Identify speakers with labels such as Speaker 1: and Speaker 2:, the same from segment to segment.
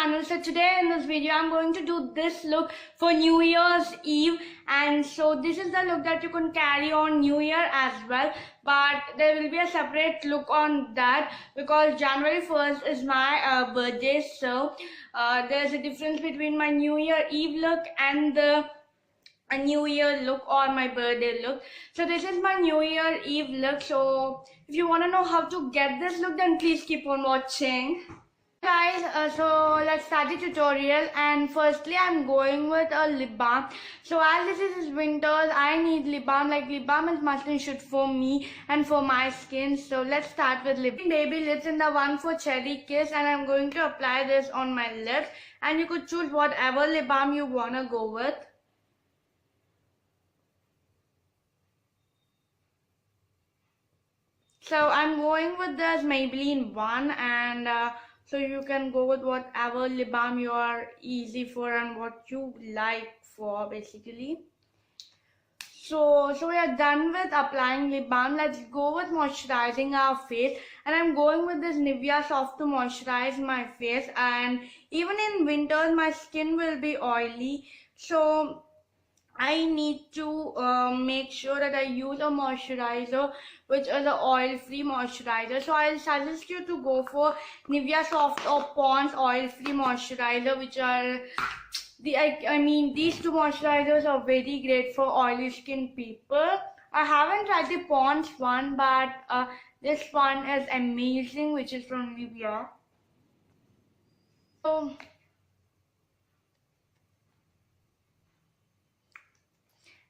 Speaker 1: channel. So today in this video I'm going to do this look for New Year's Eve, and so this is the look that you can carry on New Year as well, but there will be a separate look on that because January 1st is my birthday. So there's a difference between my New Year Eve look and a New Year look or my birthday look. So this is my New Year Eve look. So if you want to know how to get this look, then please keep on watching. Guys, so let's start the tutorial, and firstly I'm going with a lip balm. So as this is winters, I need lip balm. Like, lip balm is must and should for me and for my skin. So let's start with lip baby lips in the one for Cherry Kiss, and I'm going to apply this on my lips, and you could choose whatever lip balm you wanna go with. So I'm going with this Maybelline one, and so you can go with whatever lip balm you are easy for and what you like for, basically. So we are done with applying lip balm. Let's go with moisturizing our face, and I'm going with this Nivea Soft to moisturize my face. And even in winters my skin will be oily, so I need to make sure that I use a moisturizer which is an oil-free moisturizer. So I'll suggest you to go for Nivea Soft or Pond's oil-free moisturizer, which are these two moisturizers are very great for oily skin people. I haven't tried the Pond's one, but this one is amazing, which is from Nivea. So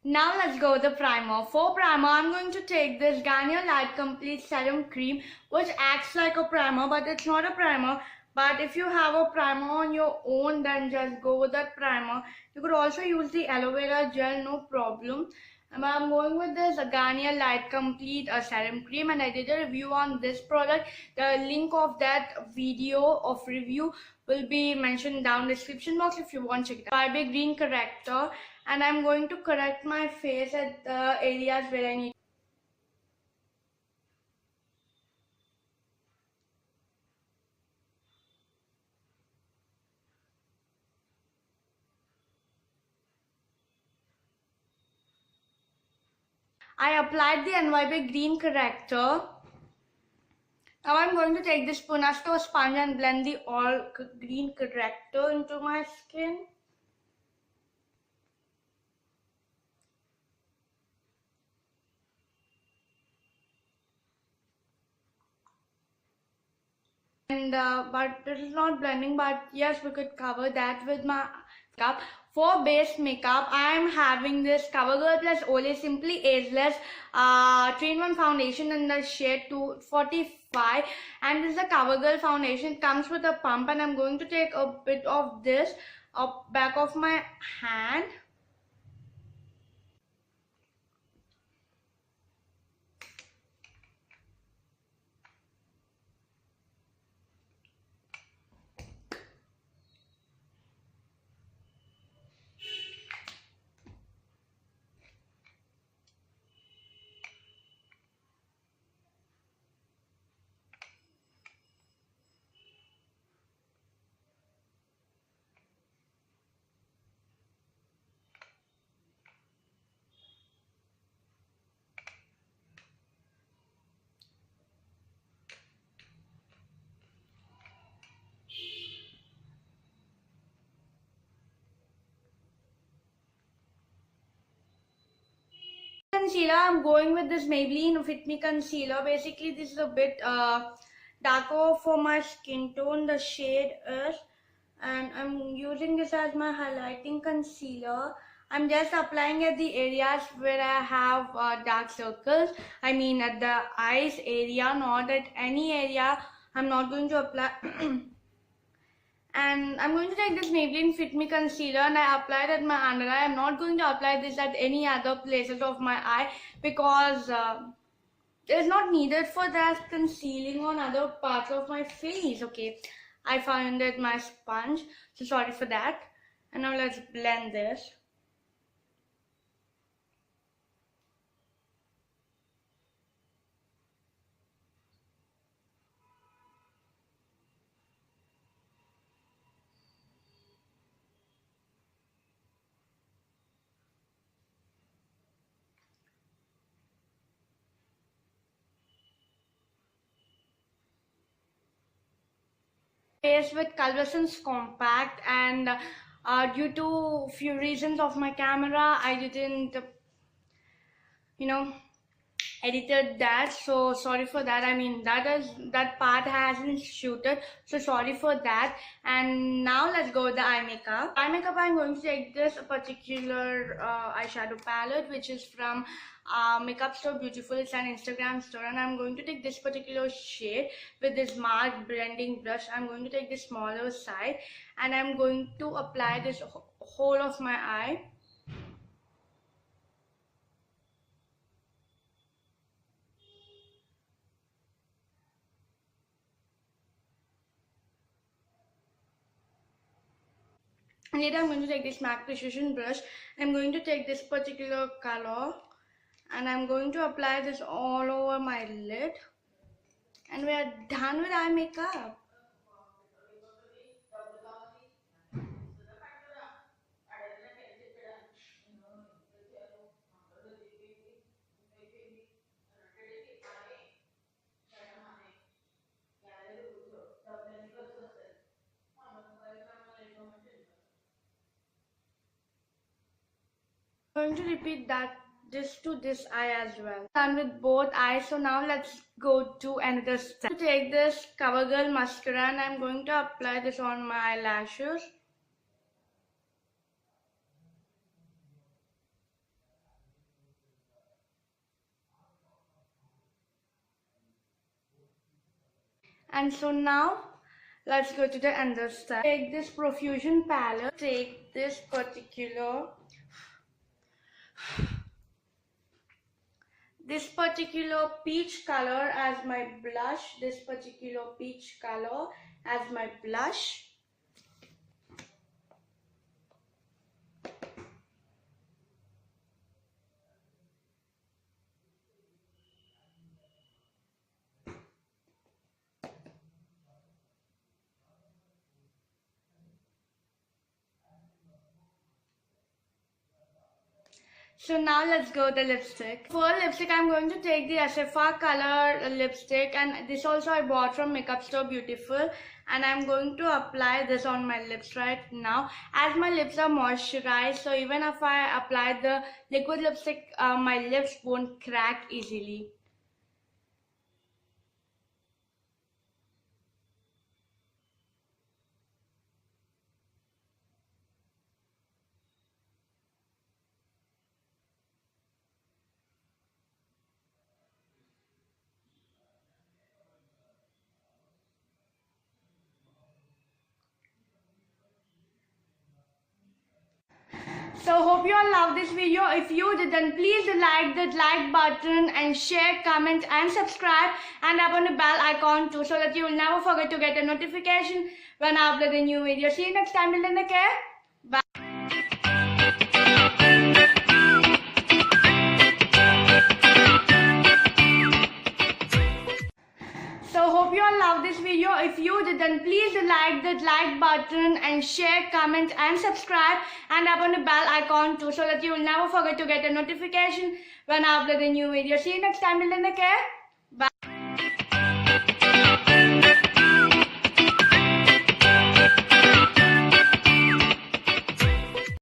Speaker 1: now let's go with the primer. For primer, I'm going to take this Garnier Light Complete Serum Cream, which acts like a primer, but it's not a primer. But if you have a primer on your own, then just go with that primer. You could also use the aloe vera gel, no problem. And I'm going with this Garnier Light Complete Serum Cream, and I did a review on this product. The link of that video of review will be mentioned down in the description box if you want to check it out. By Green Corrector, and I'm going to correct my face at the areas where I need. I applied the NYB Green Corrector. Now I'm going to take this Punasto sponge and blend the all green corrector into my skin. And but this is not blending, but yes, we could cover that with my makeup. For base makeup, I am having this COVERGIRL+OLAY Simply Ageless 3-in-1 foundation in the shade 245, and this is a COVERGIRL foundation. It comes with a pump, and I'm going to take a bit of this up back of my hand. Concealer, I'm going with this Maybelline Fit Me concealer. Basically this is a bit darker for my skin tone, the shade is, and I'm using this as my highlighting concealer. I'm just applying at the areas where I have dark circles. I mean at the eyes area, not at any area. I'm not going to apply and I'm going to take this Maybelline Fit Me concealer, and I apply it at my under eye. I'm not going to apply this at any other places of my eye because it's not needed for that concealing on other parts of my face. Okay, I found it my sponge, so sorry for that. And now let's blend this. Face with Coloreesence Compact, and due to few reasons of my camera, I didn't, you know, edited that, so sorry for that. I mean, that part hasn't shooted, so sorry for that. And now let's go with the eye makeup. I'm going to take this particular eyeshadow palette, which is from Makeup Store Beautiful. It's an Instagram store, and I'm going to take this particular shade with this marked blending brush. I'm going to take the smaller side, and I'm going to apply this whole of my eye. And later I'm going to take this MAC Precision brush. I'm going to take this particular color and I'm going to apply this all over my lid. And we are done with eye makeup. I'm going to repeat this to this eye as well. Done with both eyes, so now let's go to another step. To take this COVERGIRL mascara and I'm going to apply this on my eyelashes. And so now let's go to the another step. Take this Profusion palette. Take this particular peach color as my blush. This particular peach color as my blush. So now let's go the lipstick. For lipstick, I'm going to take the S.F.R.color lipstick, and this also I bought from Makeup Store Beautiful, and I'm going to apply this on my lips right now. As my lips are moisturized, so even if I apply the liquid lipstick, my lips won't crack easily. So hope you all love this video. If you did, then please like the like button and share, comment and subscribe, and tap on the bell icon too, so that you will never forget to get a notification when I upload a new video. See you next time. Till then, take care. Bye. So hope you all love this video. If you did, then please like the like button and share, comment and subscribe, and tap on the bell icon too, so that you will never forget to get a notification when I upload a new video. See you next time. Till then, take care.